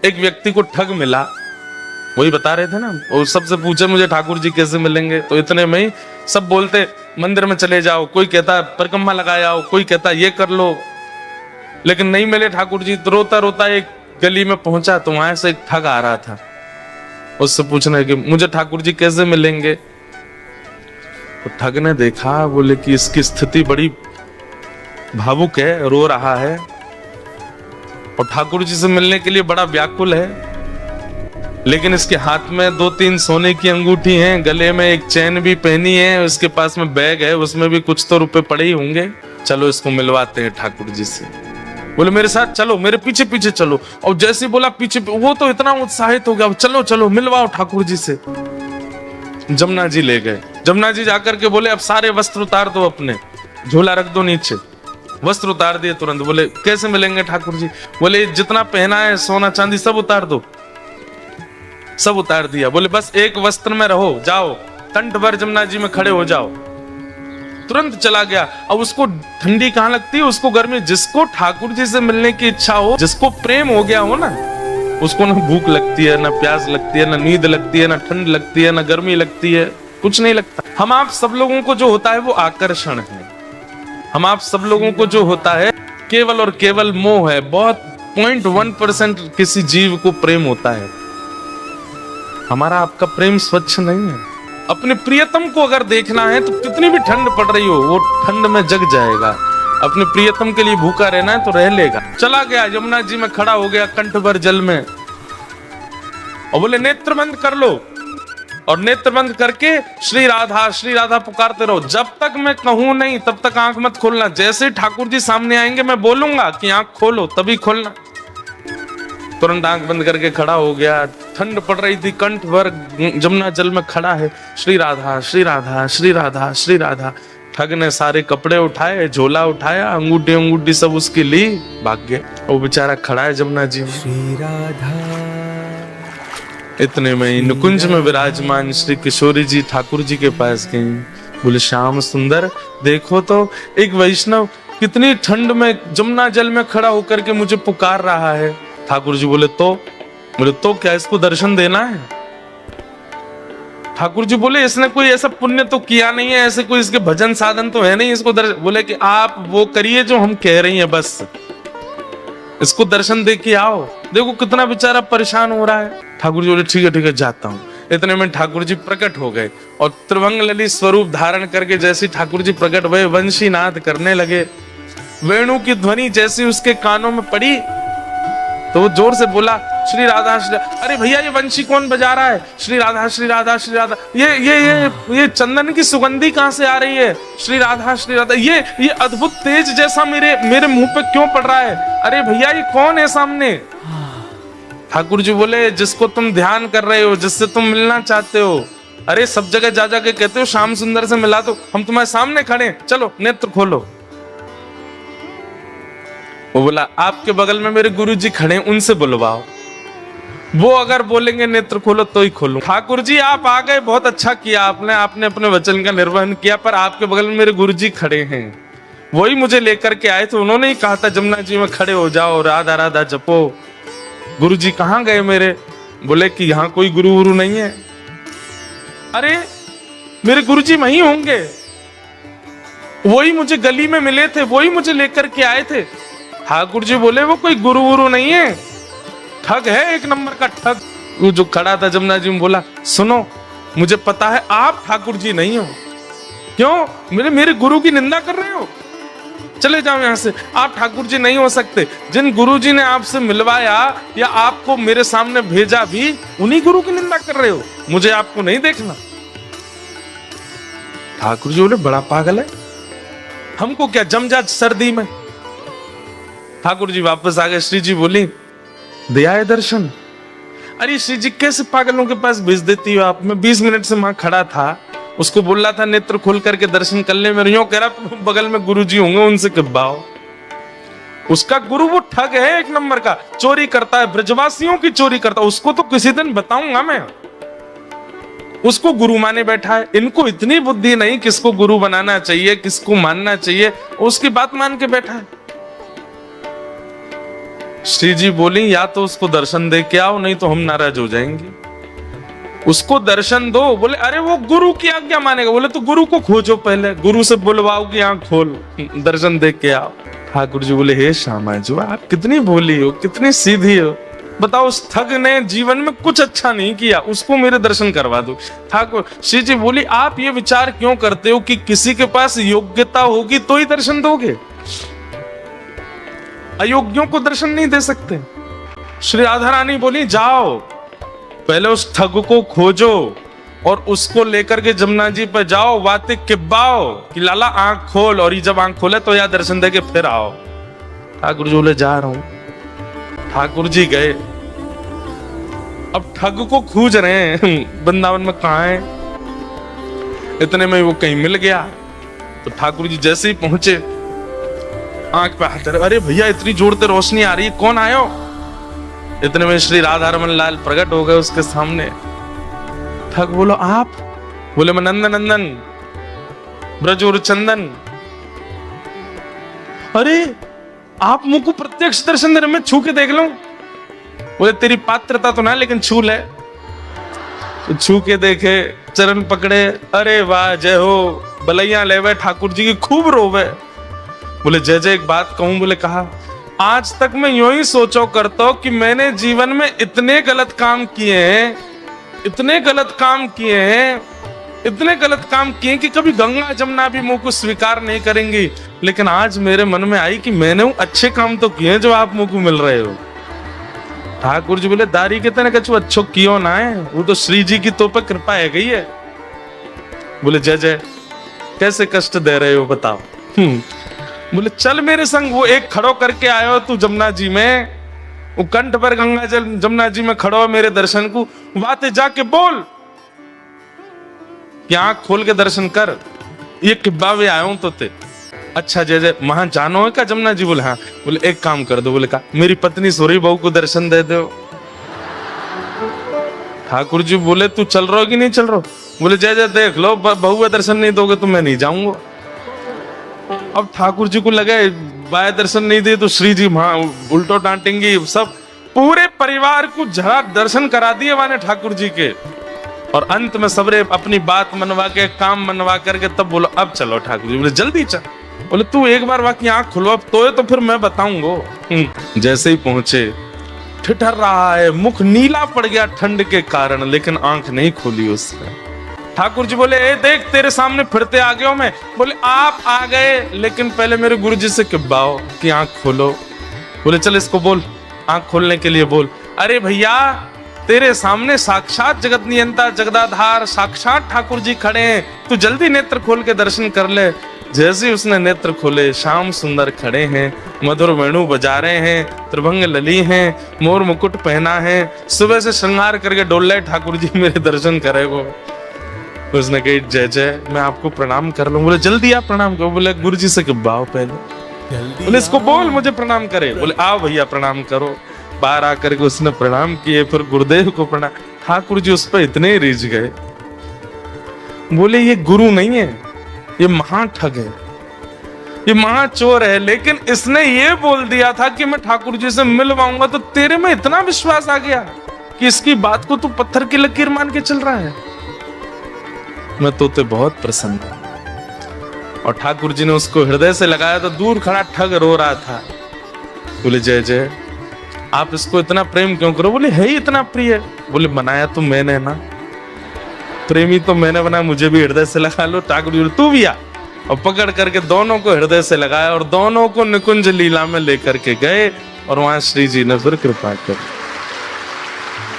एक व्यक्ति को ठग मिला, वही बता रहे थे ना, वो सबसे पूछे मुझे ठाकुर जी कैसे मिलेंगे, तो इतने में ही सब बोलते मंदिर में चले जाओ, कोई कहता परिक्रमा लगाए आओ, कोई कहता ये कर लो, लेकिन नहीं मिले ठाकुर जी। तो रोता रोता एक गली में पहुंचा, तो वहां से एक ठग आ रहा था, उससे पूछने कि मुझे ठाकुर जी कैसे मिलेंगे। तो ठग ने देखा, बोले कि इसकी स्थिति बड़ी भावुक है, रो रहा है और ठाकुर जी से मिलने के लिए बड़ा व्याकुल है, लेकिन इसके हाथ में 2-3 सोने की अंगूठी हैं, गले में एक चैन भी पहनी है, उसके पास में बैग है, उसमें भी कुछ तो रुपए पड़े ही होंगे, चलो इसको मिलवाते हैं ठाकुर जी से। बोले मेरे साथ चलो, मेरे पीछे पीछे चलो। और जैसे बोला पीछे, वो तो इतना उत्साहित हो गया, चलो चलो मिलवाओ ठाकुर जी से। जमुना जी ले गए। जमुना जी जाकर के बोले अब सारे वस्त्र उतार दो, अपने झोला रख दो नीचे। वस्त्र उतार दिए तुरंत। बोले कैसे मिलेंगे ठाकुर जी? बोले जितना पहना है सोना चांदी सब उतार दो। सब उतार दिया। बोले बस एक वस्त्र में रहो, जाओ कंठ भर जमुना जी में खड़े हो जाओ। तुरंत चला गया। अब उसको ठंडी कहाँ लगती है, उसको गर्मी। जिसको ठाकुर जी से मिलने की इच्छा हो, जिसको प्रेम हो गया हो ना, उसको ना भूख लगती है, ना प्यास लगती है, ना नींद लगती है, ना ठंड लगती है, ना गर्मी लगती है, कुछ नहीं लगता। हम आप सब लोगों को जो होता है वो आकर्षण है। हम आप सब लोगों को जो होता है केवल और केवल मोह है। बहुत 0.1% किसी जीव को प्रेम होता है। हमारा आपका प्रेम स्वच्छ नहीं है। अपने प्रियतम को अगर देखना है तो कितनी भी ठंड पड़ रही हो, वो ठंड में जग जाएगा। अपने प्रियतम के लिए भूखा रहना है तो रह लेगा। चला गया, यमुना जी में खड़ा हो गया कंठ भर जल में, और बोले नेत्र बंद कर लो। और नेत्र बंद करके श्री राधा पुकारते रहो। जब तक मैं कहूं नहीं तब तक आंख मत खोलना। जैसे ही ठाकुर जी सामने आएंगे मैं बोलूंगा कि आंख खोलो, तभी खोलना। तुरंत आंख बंद करके खड़ा हो गया। ठंड पड़ रही थी, कंठ भर जमुना जल में खड़ा है। श्री राधा श्री राधा श्री राधा श्री राधा। ठग ने सारे कपड़े उठाए, झोला उठाया, अंगूठी सब उसकी ली, भाग गया। वो बेचारा खड़ा है जमुना जी में। श्री राधा। इतने में ही नुकुंज में विराजमान श्री किशोरी जी ठाकुर जी के पास गई। बोले श्याम सुंदर, देखो तो एक वैष्णव कितनी ठंड में जमुना जल में खड़ा होकर के मुझे पुकार रहा है। ठाकुर जी बोले तो क्या इसको दर्शन देना है? ठाकुर जी बोले इसने कोई ऐसा पुण्य तो किया नहीं है, ऐसे कोई इसके भजन साधन तो है नहीं, इसको दर्शन। बोले कि आप वो करिए जो हम कह रही हैं, बस इसको दर्शन दे के आओ। देखो कितना बेचारा परेशान हो रहा है। ठाकुर जी बोले ठीक है जाता हूँ। इतने में ठाकुर जी प्रकट हो गए और त्रिभंग ललित स्वरूप धारण करके जैसे ठाकुर जी प्रकट हुए, वंशी नाद करने लगे। वेणु की ध्वनि जैसी उसके कानों में पड़ी तो वो जोर से बोला श्री राधा श्री। अरे भैया ये वंशी कौन बजा रहा है? श्री राधा श्री राधा श्री राधा। ये चंदन की सुगंधी कहाँ से आ रही है? श्री राधा श्री राधा। ये अद्भुत तेज जैसा मेरे मुंह पे क्यों पड़ रहा है? अरे भैया ये कौन है सामने? ठाकुर जी बोले जिसको तुम ध्यान कर रहे हो, जिससे तुम मिलना चाहते हो। अरे सब जगह जा जाके कहते हो श्याम सुंदर से मिला, तो हम तुम्हारे सामने खड़े, चलो नेत्र खोलो। वो बोला आपके बगल में मेरे गुरु जी खड़े, उनसे बुलवाओ, वो अगर बोलेंगे नेत्र खोलो तो ही खोलो। ठाकुर जी आप आ गए, बहुत अच्छा किया आपने अपने वचन का निर्वहन किया, पर आपके बगल में मेरे गुरु जी खड़े हैं, वही मुझे लेकर के आए थे। उन्होंने ही कहा था जमुना जी में खड़े हो जाओ, राधा राधा जपो। गुरु जी कहाँ गए मेरे? बोले कि यहाँ कोई गुरु नहीं है। अरे मेरे गुरु जी वहीं होंगे, वही मुझे गली में मिले थे, वही मुझे लेकर के आए थे। ठाकुर जी बोले वो कोई गुरु नहीं है, ठग है, एक नंबर का ठग। वो जो खड़ा था जमुना जी में बोला सुनो, मुझे पता है आप ठाकुर जी नहीं हो। क्यों? मेरे गुरु की निंदा कर रहे हो? चले जाओ यहाँ से, आप ठाकुर जी नहीं हो सकते। जिन गुरु जी ने आपसे मिलवाया या आपको मेरे सामने भेजा भी, उन्हीं गुरु की निंदा कर रहे हो, मुझे आपको नहीं देखना। ठाकुर जी बोले बड़ा पागल है, हमको क्या जम जा सर्दी में। ठाकुर जी वापस आ गए। श्री जी बोली दिया है दर्शन? अरे श्री जी कैसे पागलों के पास भेज देती हो आप? मैं 20 मिनट से वहां खड़ा था, उसको बोल रहा था नेत्र खोल करके दर्शन कर ले, मेरे यूं कह रहा तुम बगल में गुरु जी होंगे, उनसे कब्बाओ। उसका गुरु वो ठग है, एक नंबर का चोरी करता है, ब्रजवासियों की चोरी करता है। उसको तो किसी दिन बताऊंगा मैं, उसको गुरु माने बैठा है। इनको इतनी बुद्धि नहीं किसको गुरु बनाना चाहिए, किसको मानना चाहिए, उसकी बात मान के बैठा है। श्री जी बोली या तो उसको दर्शन दे के आओ, नहीं तो हम नाराज हो जाएंगे। उसको दर्शन दो। बोले अरे वो गुरु की आज्ञा मानेगा। बोले तो गुरु को खोजो, पहले गुरु से बुलवाओ कि आंख खोल, दर्शन दे के आओ। ठाकुर जी बोले हे श्यामा जो आप कितनी भोली हो, कितनी सीधी हो। बताओ उस ठग ने जीवन में कुछ अच्छा नहीं किया, उसको मेरे दर्शन करवा दो। ठाकुर श्री जी बोली आप ये विचार क्यों करते हो कि किसी के पास योग्यता होगी तो ही दर्शन दोगे, अयोग्यों को दर्शन नहीं दे सकते। श्री राधा रानी बोली जाओ पहले उस ठग को खोजो और उसको लेकर के जमुना जी पर जाओ, बातें किब्बाओ कि लाला आंख खोल, और ये जब आंख खोले तो यहाँ दर्शन दे के फिर आओ। ठाकुर जी बोले जा रहा हूं। ठाकुर जी गए। अब ठग को खोज रहे हैं वृंदावन में कहाँ है। इतने में वो कहीं मिल गया तो ठाकुर जी जैसे ही पहुंचे आंख पे हाथ रखे, अरे भैया इतनी जोर से रोशनी आ रही है, कौन आयो। इतने में श्री राधा रमन लाल प्रकट हो गए उसके सामने। ठग बोलो आप। बोले मैं नंदन नंदन ब्रजूर चंदन। अरे आप मुझ को प्रत्यक्ष दर्शन दे रहे, मैं छू के देख लूं। बोले तेरी पात्रता तो ना, लेकिन छू ले। तो छू के देखे, चरण पकड़े, अरे वाह जय हो, बलैया लेवे ठाकुर जी की खूब रोवे। बोले जय जय एक बात कहूं। बोले कहा आज तक मैं यूं ही सोचो करता हूं कि मैंने जीवन में इतने गलत काम किए हैं, इतने गलत काम किए हैं, इतने गलत काम किए कि कभी गंगा जमुना भी मुंह को स्वीकार नहीं करेंगी, लेकिन आज मेरे मन में आई कि मैंने वो अच्छे काम तो किए जो आप मुंह को मिल रहे हो। ठाकुर जी बोले दारी के तने कछु अच्छो कियो ना है, वो तो श्री जी की तो पे कृपा है गई है। बोले जय जय कैसे कष्ट दे रहे हो बताओ। बोले चल मेरे संग, वो एक खड़ो करके आयो तू जमुना जी में, वो कंठ पर गंगा जल जमुना जी में खड़ो है मेरे दर्शन को, बातें जाके बोल कि आंख खोल के दर्शन कर, ये किब्बा भी आया हूं तो ते। अच्छा जय जय वहां जानो है क्या जमुना जी। बोले हाँ। बोले एक काम कर दो। बोले का मेरी पत्नी सोरी बहू को दर्शन दे दो। ठाकुर जी बोले तू चल रहा हो कि नहीं चल रहा। बोले जय जय देख लो, बहू का दर्शन नहीं दोगे तो मैं नहीं जाऊंगा। अब ठाकुर जी को लगे बाय दर्शन नहीं दे तो श्री जी वहां उल्टो डांटेंगे। सब पूरे परिवार को जरा दर्शन करा दिए वाने ठाकुर जी के, और अंत में सबरे अपनी बात मनवा के काम मनवा करके तब बोलो अब चलो। ठाकुर जी बोले जल्दी चल। बोले तू एक बार बाकी आंख खुलवा तो फिर मैं बताऊंगा। जैसे ही पहुंचे ठिठर रहा है, मुख नीला पड़ गया ठंड के कारण, लेकिन आंख नहीं खोली उसने। ठाकुर जी बोले ए देख तेरे सामने फिरते आ गया मैं। बोले आप आ गए, लेकिन पहले मेरे गुरु जी से किब्बाओ कि आंख खोलो। बोले चल इसको बोल, आंख खोलने के लिए बोल। अरे भैया तेरे सामने साक्षात जगत नियंता जगदाधार साक्षात ठाकुर जी खड़े हैं, तू जल्दी नेत्र खोल के दर्शन कर ले। जैसे ही उसने नेत्र खोले, श्याम सुंदर खड़े हैं, मधुर वेणु बजा रहे हैं, त्रिभंग लली हैं, मोर मुकुट पहना है, सुबह से श्रृंगार करके डोल रहे ठाकुर जी मेरे दर्शन करे वो। उसने कही जय जय मैं आपको प्रणाम कर लूं। बोले जल्दी आप प्रणाम करो। बोले गुरु जी से किब्बाओ पहले। बोले इसको बोल मुझे प्रणाम करे। बोले आओ भैया प्रणाम करो। बाहर आकर के उसने प्रणाम किए, फिर गुरुदेव को प्रणाम। ठाकुर जी उस पर इतने रिझ गए, बोले ये गुरु नहीं है, ये महाठग है, ये महाचोर है, लेकिन इसने ये बोल दिया था कि मैं ठाकुर जी से मिलवाऊंगा, तो तेरे में इतना विश्वास आ गया कि इसकी बात को तू पत्थर की लकीर मान के चल रहा है। मैं तो ते बहुत प्रसन्न हूं। और ठाकुर जी ने उसको हृदय से लगाया तो दूर खड़ा ठग रो रहा था। बोले जय जय आप इसको इतना प्रेम क्यों करो। बोले है ही इतना प्रिय। बोले बनाया तो मैंने ना, प्रेमी तो मैंने बनाया, मुझे भी हृदय से लगा लो। ठाकुर जी तू भी आ, और पकड़ करके दोनों को हृदय से लगाया और दोनों को निकुंज लीला में लेकर के गए, और वहां श्री जी ने फिर कृपा कर